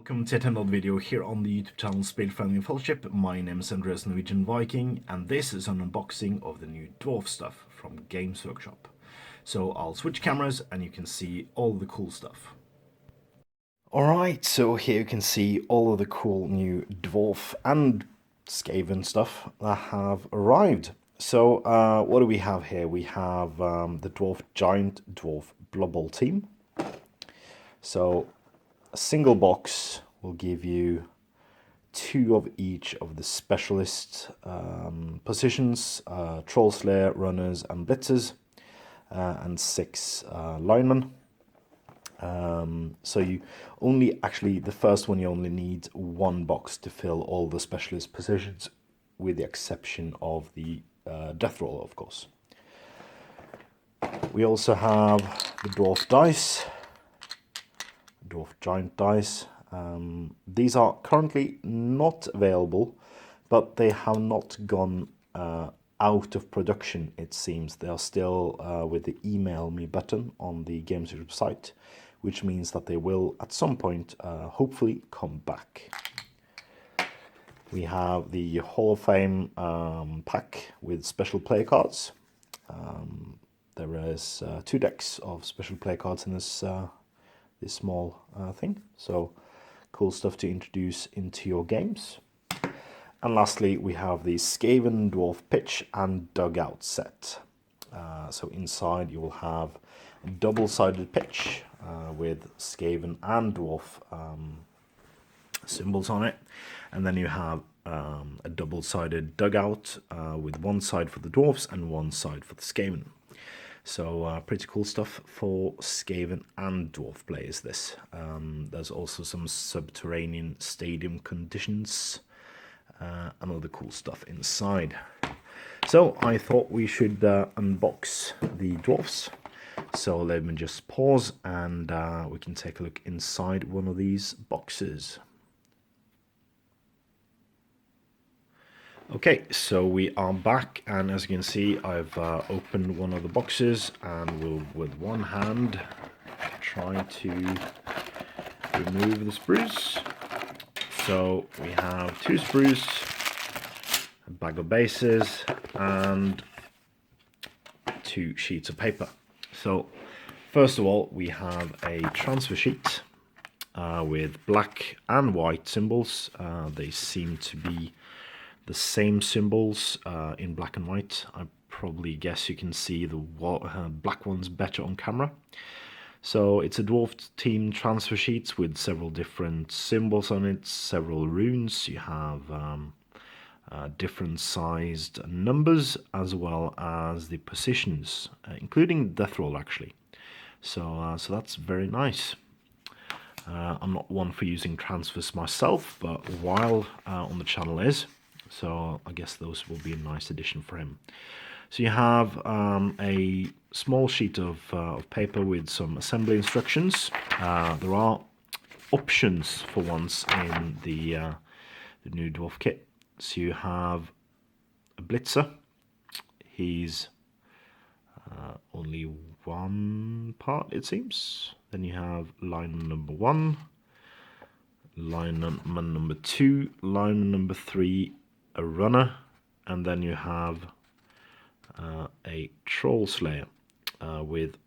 Welcome to another video here on the YouTube channel Spelfriendly Fellowship. My name is Andreas Norwegian Viking, and this is an unboxing of the new dwarf stuff from Games Workshop. So I'll switch cameras and you can see all the cool stuff. Alright, so here you can see all of the cool new dwarf and Skaven stuff that have arrived. So what do we have here? We have the giant dwarf Blood Bowl team. So a single box will give you 2 of each of the specialist positions, Troll Slayer, Runners and Blitzers, and 6 linemen. So you only, actually the first one you only need 1 box to fill all the specialist positions, with the exception of the Death Roller, of course. We also have the Dwarf Dice, Dwarf Giant Dice. These are currently not available, but they have not gone out of production, it seems. They are still with the email me button on the Games Workshop site, which means that they will at some point hopefully come back. We have the Hall of Fame pack with special play cards. There is 2 decks of special play cards in this small thing, so cool stuff to introduce into your games. And lastly, we have the Skaven Dwarf Pitch and Dugout set. So inside you will have a double-sided pitch with Skaven and Dwarf symbols on it, and then you have a double-sided dugout with one side for the dwarves and one side for the Skaven. So pretty cool stuff for Skaven and Dwarf players, this. There's also some subterranean stadium conditions and other cool stuff inside. So I thought we should unbox the dwarfs. So let me just pause and we can take a look inside one of these boxes. Okay, so we are back, and as you can see, I've opened one of the boxes and will, with one hand, try to remove the sprues. So we have 2 sprues, a bag of bases, and 2 sheets of paper. So first of all, we have a transfer sheet with black and white symbols. They seem to be the same symbols in black and white. I probably guess you can see the black ones better on camera. So it's a dwarf team transfer sheet with several different symbols on it, several runes. You have different sized numbers as well as the positions, including Death Roll actually. So that's very nice. I'm not one for using transfers myself, but while on the channel is. So I guess those will be a nice addition for him. So you have a small sheet of paper with some assembly instructions. There are options for once in the new dwarf kit. So you have a blitzer. He's only 1 part, it seems. Then you have line number 1, line number 2, line number 3, a runner, and then you have a Troll Slayer with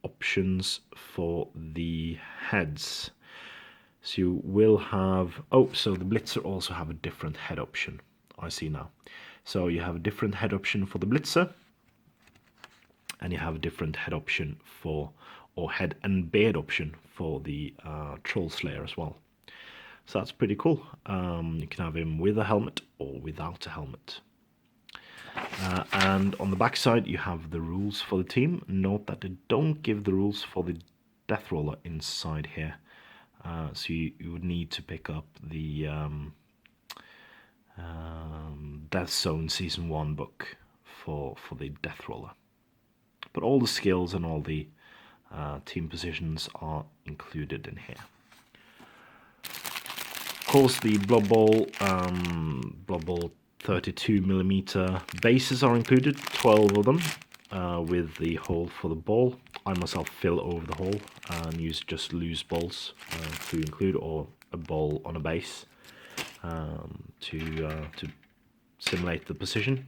options for the heads. So you will have, so the Blitzer also have a different head option, I see now. So you have a different head option for the Blitzer, and you have a different head option for, or head and beard option for the Troll Slayer as well. So that's pretty cool. You can have him with a helmet or without a helmet. And on the back side you have the rules for the team. Note that they don't give the rules for the Death Roller inside here. So you would need to pick up the Death Zone Season 1 book for the Death Roller. But all the skills and all the team positions are included in here. Of course, the Blood Bowl 32mm bases are included, 12 of them, with the hole for the ball. I myself fill over the hole and use just loose balls to include, or a ball on a base to simulate the position.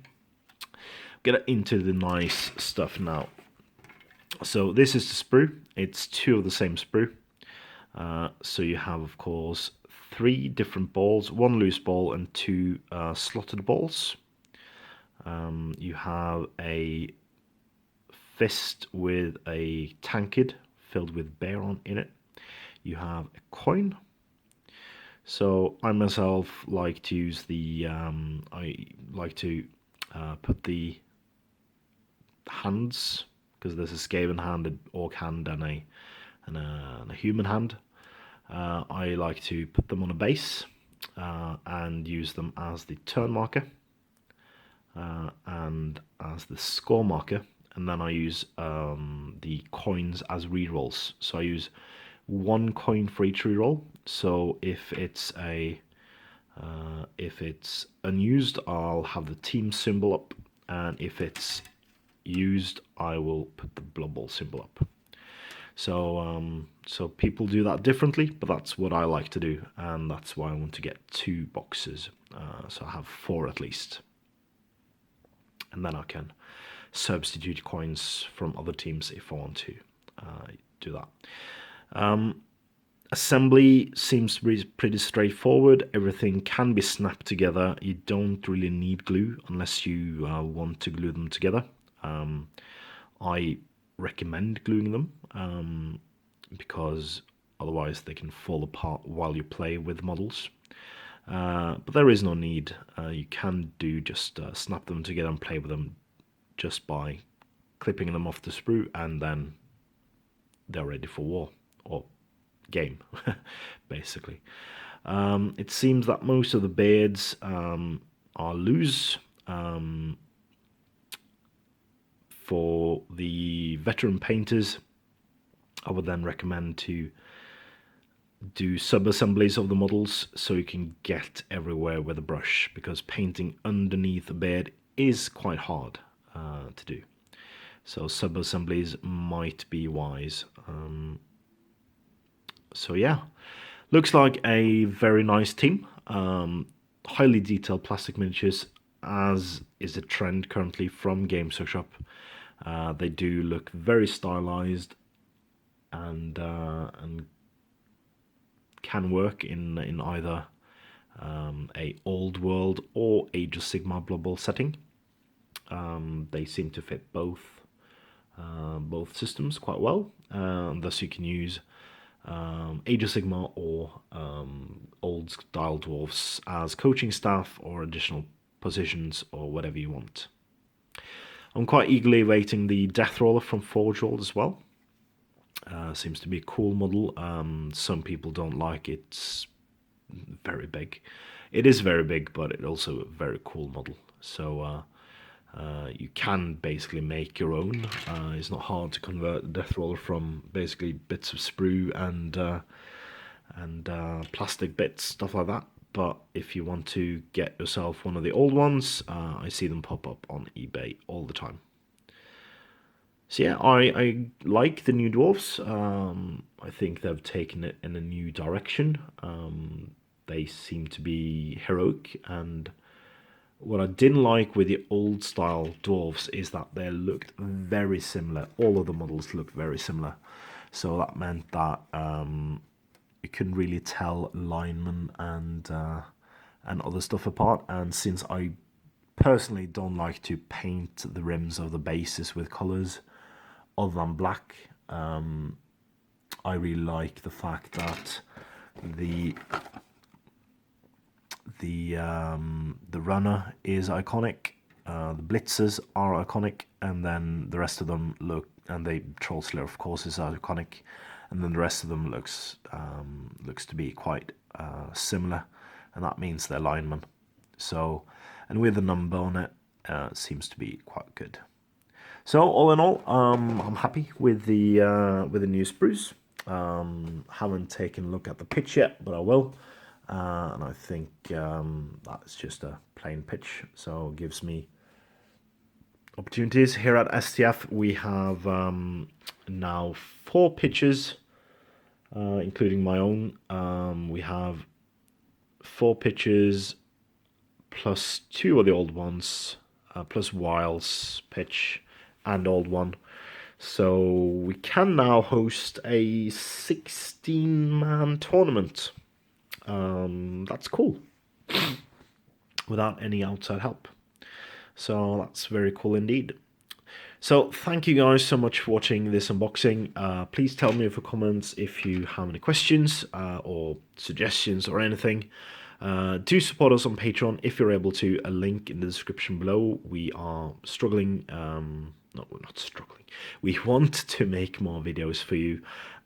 Get into the nice stuff now. So this is the sprue. It's 2 of the same sprue. So you have, of course, 3 different balls, 1 loose ball and 2 slotted balls. You have a fist with a tankard filled with bear in it. You have a coin. So I myself like to use the put the hands, because there's a Skaven hand, an orc hand, and a human hand. I like to put them on a base and use them as the turn marker and as the score marker, and then I use the coins as rerolls. So I use 1 coin for each reroll. So if it's unused, I'll have the team symbol up, and if it's used, I will put the blood ball symbol up. So people do that differently, but that's what I like to do, and that's why I want to get 2 boxes. So I have 4 at least, and then I can substitute coins from other teams if I want to do that. Assembly seems to be pretty straightforward. Everything can be snapped together. You don't really need glue unless you want to glue them together. I recommend gluing them because otherwise they can fall apart while you play with models. But there is no need. You can just snap them together and play with them just by clipping them off the sprue, and then they're ready for war or game, basically. It seems that most of the beards are loose. For the veteran painters, I would then recommend to do sub-assemblies of the models so you can get everywhere with a brush, because painting underneath a beard is quite hard to do. So sub-assemblies might be wise. So yeah, looks like a very nice team. Highly detailed plastic miniatures, as is a trend currently from Games Workshop. They do look very stylized and can work in either a old world or Age of Sigmar Blood Bowl setting. They seem to fit both systems quite well. Thus you can use Age of Sigmar or old style dwarves as coaching staff or additional positions or whatever you want. I'm quite eagerly awaiting the Death Roller from Forge World as well. Seems to be a cool model. Some people don't like it. It's very big. It is very big, but it's also a very cool model. So you can basically make your own. It's not hard to convert the Death Roller from basically bits of sprue and plastic bits, stuff like that. But if you want to get yourself one of the old ones, I see them pop up on eBay all the time. So yeah, I like the new dwarves. I think they've taken it in a new direction. They seem to be heroic, and what I didn't like with the old style dwarves is that they looked very similar. All of the models looked very similar. So that meant that you couldn't really tell linemen and other stuff apart. And since I personally don't like to paint the rims of the bases with colours other than black, I really like the fact that the runner is iconic, the blitzers are iconic, and then the rest of them look, and the troll slayer of course is iconic, and then the rest of them looks to be quite similar, and that means they're linemen. So, and with the number on it, seems to be quite good. So all in all, I'm happy with the new sprues. Haven't taken a look at the pitch yet, but I will. And I think that's just a plain pitch, so it gives me opportunities. Here at STF we have now 4 pitches including my own. We have 4 pitches plus 2 of the old ones, plus Wiles pitch and old one. So we can now host a 16-man tournament. That's cool. Without any outside help. So that's very cool indeed. So thank you guys so much for watching this unboxing. Please tell me in the comments if you have any questions or suggestions or anything. Do support us on Patreon if you're able to. A link in the description below. We are struggling. No, we're not struggling. We want to make more videos for you,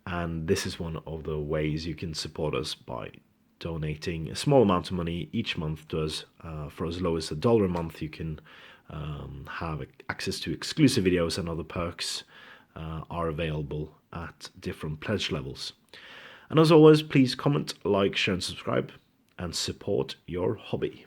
and this is one of the ways you can support us by donating a small amount of money each month to us. For as low as $1 a month, you can have access to exclusive videos, and other perks are available at different pledge levels. And as always, please comment, like, share and subscribe, and support your hobby.